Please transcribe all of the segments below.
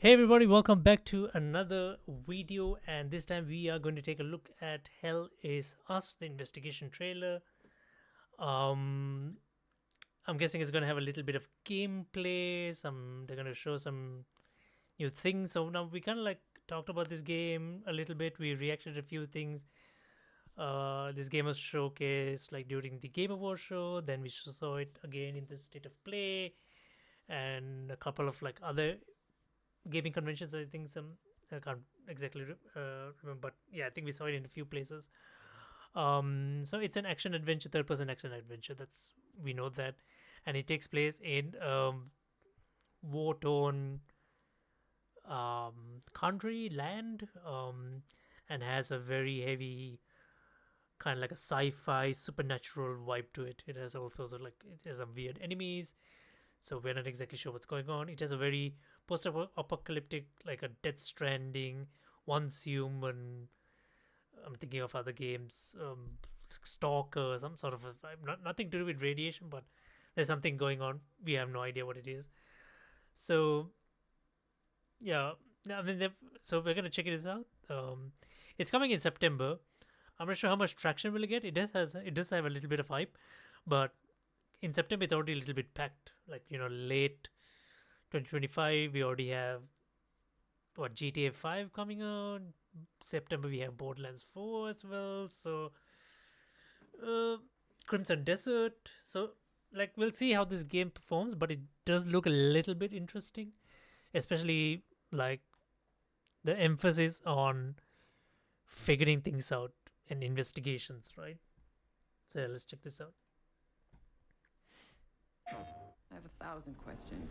Hey everybody, welcome back to another video, and this time we are going to take a look at Hell Is Us, the investigation trailer. Um I'm guessing it's going to have a little bit of gameplay, some they're going to show some new things. So now we kind of like talked about this game a little bit. We reacted to a few things. This game was showcased like during the Game Awards show, then we saw it again in the State of Play and a couple of like other gaming conventions. I think some I can't exactly remember, but yeah, I think we saw it in a few places. So it's an action adventure, third-person action adventure. That's we know that, and it takes place in war-torn country land, and has a very heavy kind of like a sci-fi supernatural vibe to it. It has also sort of like it has some weird enemies, so we're not exactly sure what's going on. It has a very post-apocalyptic, like a Death Stranding, once human. I'm thinking of other games, Stalker, some sort of nothing to do with radiation, but there's something going on. We have no idea what it is. So yeah, I mean, so we're gonna check it out. It's coming in September. I'm not sure how much traction will it get. It does have a little bit of hype, but in September it's already a little bit packed. Like late 2025, we already have what GTA 5 coming out. September we have Borderlands 4 as well. So uh, Crimson Desert. So like we'll see how this game performs, but it does look a little bit interesting, especially like the emphasis on figuring things out and investigations, right? So let's check this out. I have 1,000 questions.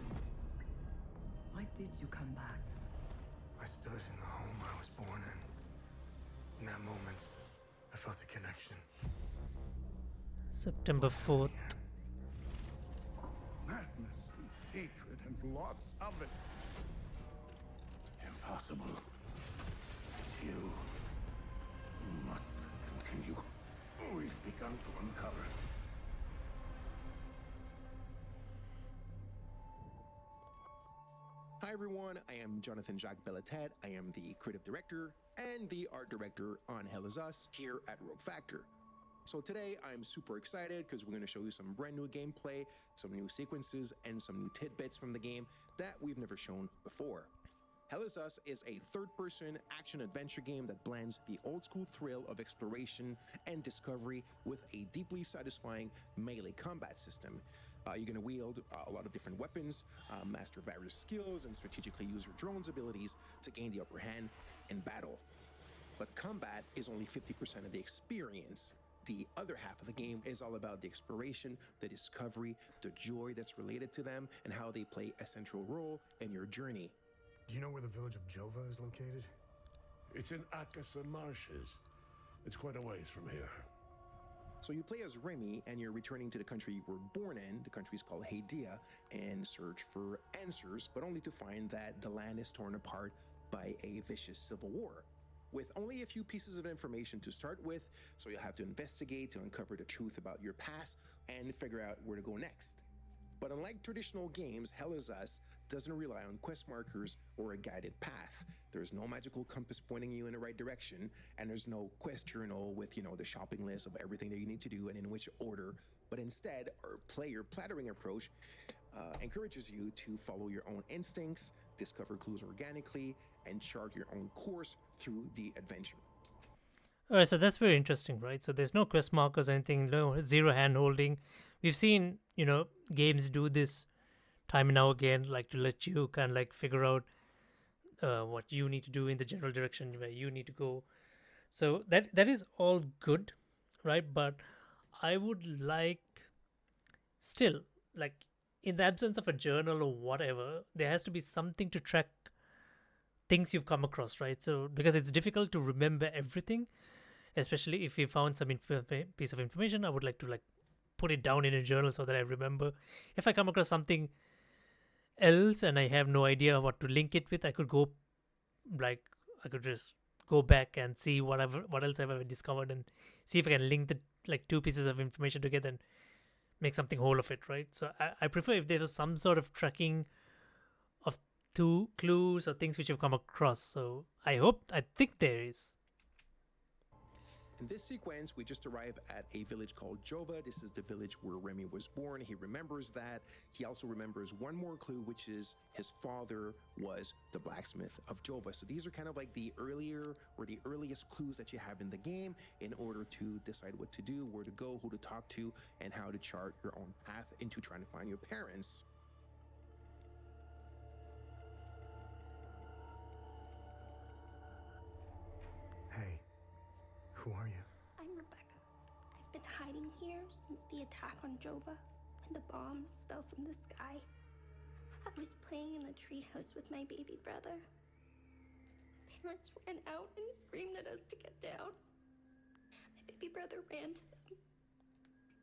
Why did you come back? I stood in the home I was born in. In that moment, I felt a connection. September 4th. Madness and hatred and lots of it. Impossible. You must continue. We've begun to uncover. Hi everyone, I am Jonathan Jacques Bellatet. I am the creative director and the art director on Hell Is Us here at Rogue Factor. So today I'm super excited because we're going to show you some brand new gameplay, some new sequences, and some new tidbits from the game that we've never shown before. Hell Is Us is a third-person action-adventure game that blends the old-school thrill of exploration and discovery with a deeply satisfying melee combat system. You're going to wield a lot of different weapons, master various skills, and strategically use your drone's abilities to gain the upper hand in battle. But combat is only 50% of the experience. The other half of the game is all about the exploration, the discovery, the joy that's related to them, and how they play a central role in your journey. Do you know where the village of Jova is located? It's in Akasa Marshes. It's quite a ways from here. So you play as Remy, and you're returning to the country you were born in. The country is called Hadia, and search for answers, but only to find that the land is torn apart by a vicious civil war. With only a few pieces of information to start with, so you'll have to investigate to uncover the truth about your past and figure out where to go next. But unlike traditional games, Hell Is Us doesn't rely on quest markers or a guided path. There's no magical compass pointing you in the right direction, and there's no quest journal with, the shopping list of everything that you need to do and in which order. But instead, our player plattering approach encourages you to follow your own instincts, discover clues organically, and chart your own course through the adventure. All right, so that's very interesting, right? So there's no quest markers or anything, no zero hand holding. We've seen, games do this time and now again, like to let you kind of like figure out what you need to do in the general direction where you need to go. So that is all good, right? But I would like still like in the absence of a journal or whatever, there has to be something to track things you've come across, right? So because it's difficult to remember everything, especially if you found some piece of information, I would like to like put it down in a journal so that I remember. If I come across something else and I have no idea what to link it with, I could go like I could just go back and see what else I've ever discovered and see if I can link the like two pieces of information together and make something whole of it, right? So I prefer if there was some sort of tracking of clues or things which you've come across. So I think there is. In this sequence, we just arrive at a village called Jova. This is the village where Remy was born. He remembers that. He also remembers one more clue, which is his father was the blacksmith of Jova. So these are kind of like the earlier or the earliest clues that you have in the game in order to decide what to do, where to go, who to talk to, and how to chart your own path into trying to find your parents. Hey, who are you? I'm Rebecca. I've been hiding here since the attack on Jova, when the bombs fell from the sky. I was playing in the treehouse with my baby brother. My parents ran out and screamed at us to get down. My baby brother ran to them.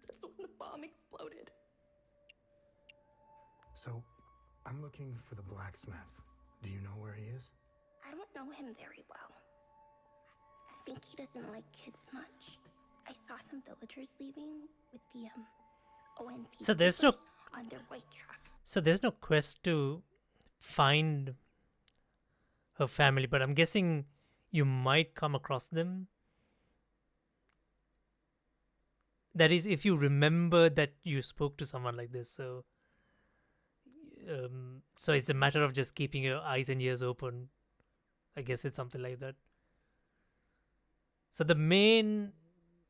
That's when the bomb exploded. So, I'm looking for the blacksmith. Do you know where he is? I don't know him very well. I think he doesn't like kids much. I saw some villagers leaving with the ONP So there's no- papers on their white trucks. So there's no quest to find her family, but I'm guessing you might come across them. That is, if you remember that you spoke to someone like this. So it's a matter of just keeping your eyes and ears open. I guess it's something like that. So the main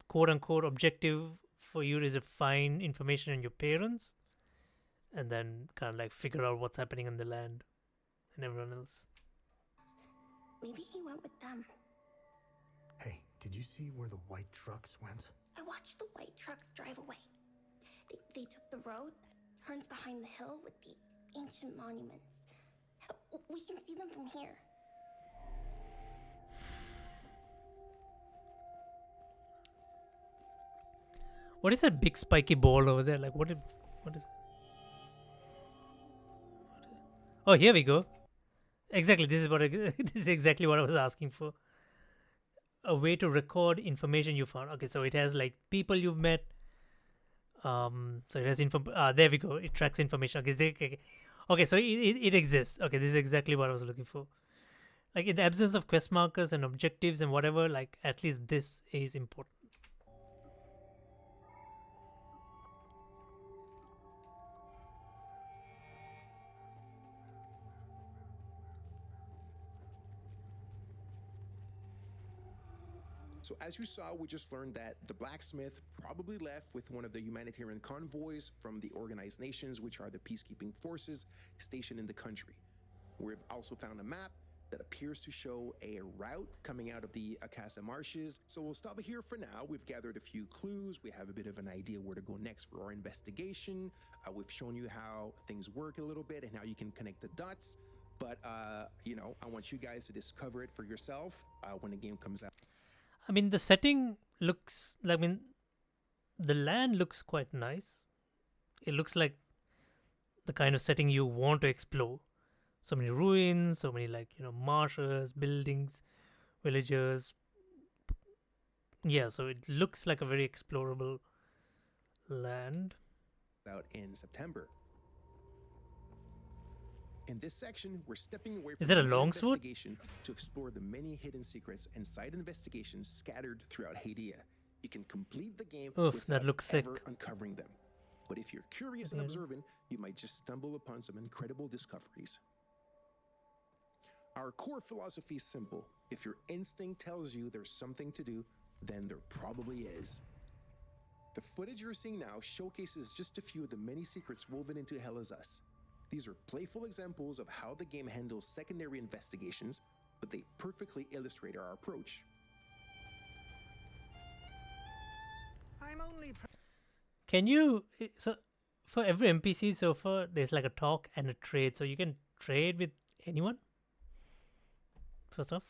quote-unquote objective for you is to find information on your parents and then kind of like figure out what's happening in the land and everyone else. Maybe he went with them. Hey, did you see where the white trucks went? I watched the white trucks drive away. They took the road that turns behind the hill with the ancient monuments. We can see them from here. What is that big spiky ball over there? Like what is it? Oh, here we go. Exactly, this is what this is exactly what I was asking for. A way to record information you found. Okay, so it has like people you've met. So it has there we go. It tracks information. Okay, so it exists. Okay, this is exactly what I was looking for. Like in the absence of quest markers and objectives and whatever, like at least this is important. So as you saw, we just learned that the blacksmith probably left with one of the humanitarian convoys from the Organized Nations, which are the peacekeeping forces stationed in the country. We've also found a map that appears to show a route coming out of the Akasa marshes. So we'll stop here for now. We've gathered a few clues. We have a bit of an idea where to go next for our investigation. We've shown you how things work a little bit and how you can connect the dots. But, I want you guys to discover it for yourself when the game comes out. I mean, the setting looks, the land looks quite nice. It looks like the kind of setting you want to explore. So many ruins, so many marshes, buildings, villagers. Yeah, so it looks like a very explorable land. Out in September. In this section, we're stepping away Is from that a the longsword? investigation to explore the many hidden secrets and side investigations scattered throughout Hadia. You can complete the game Oof, without that looks sick. ever uncovering them. But if you're curious and Yeah. observant, you might just stumble upon some incredible discoveries. Our core philosophy is simple. If your instinct tells you there's something to do, then there probably is. The footage you're seeing now showcases just a few of the many secrets woven into Hell Is Us. These are playful examples of how the game handles secondary investigations, but they perfectly illustrate our approach. I'm only Can you, so for every NPC so far, there's like a talk and a trade. So you can trade with anyone? First off.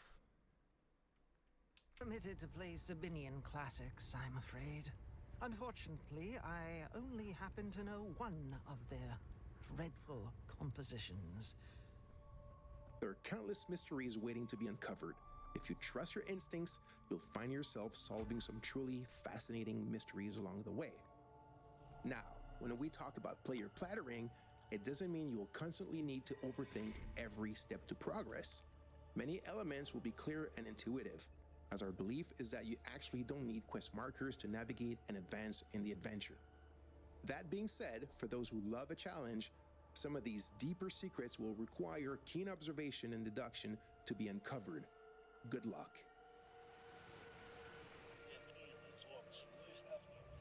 permitted to play Sabinian classics, I'm afraid. Unfortunately, I only happen to know one of their dreadful compositions. There are countless mysteries waiting to be uncovered. If you trust your instincts, you'll find yourself solving some truly fascinating mysteries along the way. Now, when we talk about player plattering, it doesn't mean you'll constantly need to overthink every step to progress. Many elements will be clear and intuitive, as our belief is that you actually don't need quest markers to navigate and advance in the adventure. That being said, for those who love a challenge, some of these deeper secrets will require keen observation and deduction to be uncovered. Good luck.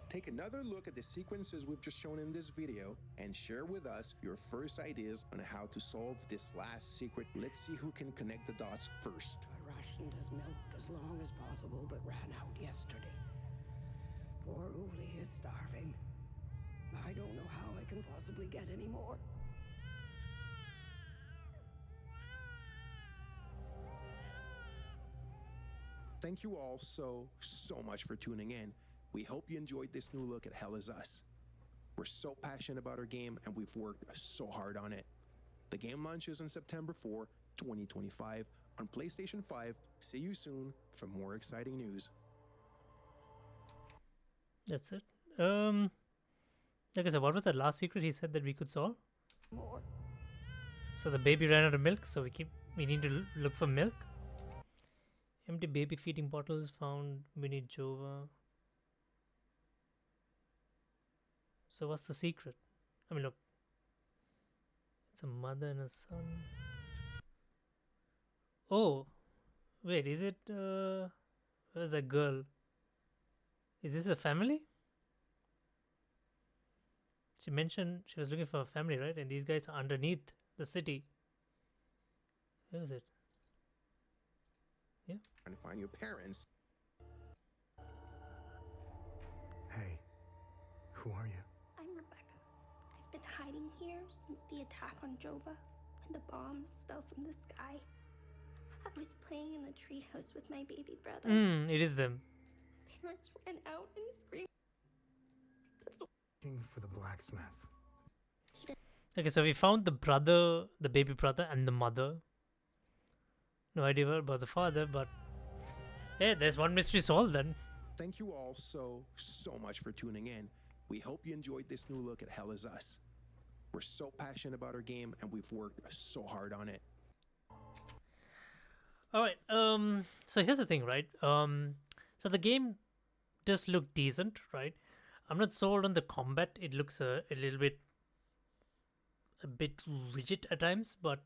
Take another look at the sequences we've just shown in this video and share with us your first ideas on how to solve this last secret. Let's see who can connect the dots first. I rationed his milk as long as possible, but ran out yesterday. Poor Uli is starving. I don't know how I can possibly get any more. Thank you all so much for tuning in. We hope you enjoyed this new look at Hell Is Us. We're so passionate about our game and we've worked so hard on it. The game launches on September 4, 2025 on PlayStation 5. See you soon for more exciting news. That's it. Like I said, what was that last secret he said that we could solve? More. So the baby ran out of milk, so we need to look for milk. Empty baby feeding bottles found beneath Jova. So what's the secret? I mean, look. It's a mother and a son. Oh, wait, is it, where's that girl? Is this a family? She mentioned she was looking for a family, right? And these guys are underneath the city. Where is it? Yeah. Trying to find your parents. Hey, who are you? I'm Rebecca. I've been hiding here since the attack on Jova, when the bombs fell from the sky. I was playing in the treehouse with my baby brother. It is them. Parents ran out and screamed. That's Looking for the blacksmith. Okay, so we found the brother, the baby brother, and the mother. No idea about the father, but hey, there's one mystery solved then. Thank you all so much for tuning in. We hope you enjoyed this new look at Hell Is Us. We're so passionate about our game and we've worked so hard on it. Alright, so here's the thing, right? So the game does look decent, right? I'm not sold on the combat. It looks a little bit rigid at times, but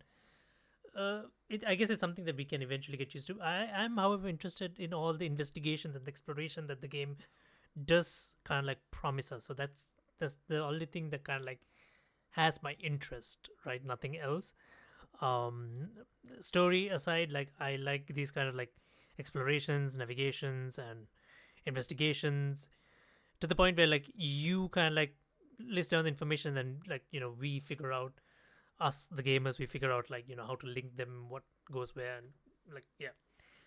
I guess it's something that we can eventually get used to. I am, however, interested in all the investigations and the exploration that the game does kind of like promise us. So that's the only thing that kind of like has my interest, right? Nothing else. Story aside, like I like these kind of like explorations, navigations, and investigations to the point where like you kind of like list down the information and like, you know, we figure out, us the gamers, we figure out like, you know, how to link them, what goes where, and like, yeah,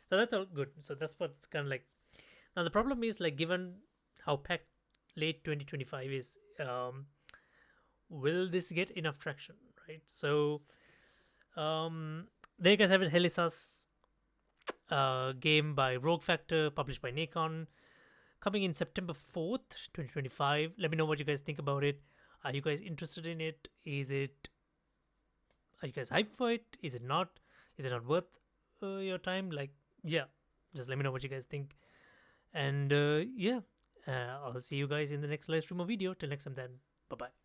so that's all good. So that's what's kind of like. Now the problem is like, given how packed late 2025 is, will this get enough traction, right? So there you guys have it. Hell Is Us, game by Rogue Factor, published by Nacon, coming in September 4th 2025. Let me know what you guys think about it. Are you guys interested in it? Are you guys hyped for it? Is it not? Is it not worth your time? Like, yeah, just let me know what you guys think. And yeah, I'll see you guys in the next live stream or video. Till next time then, bye bye.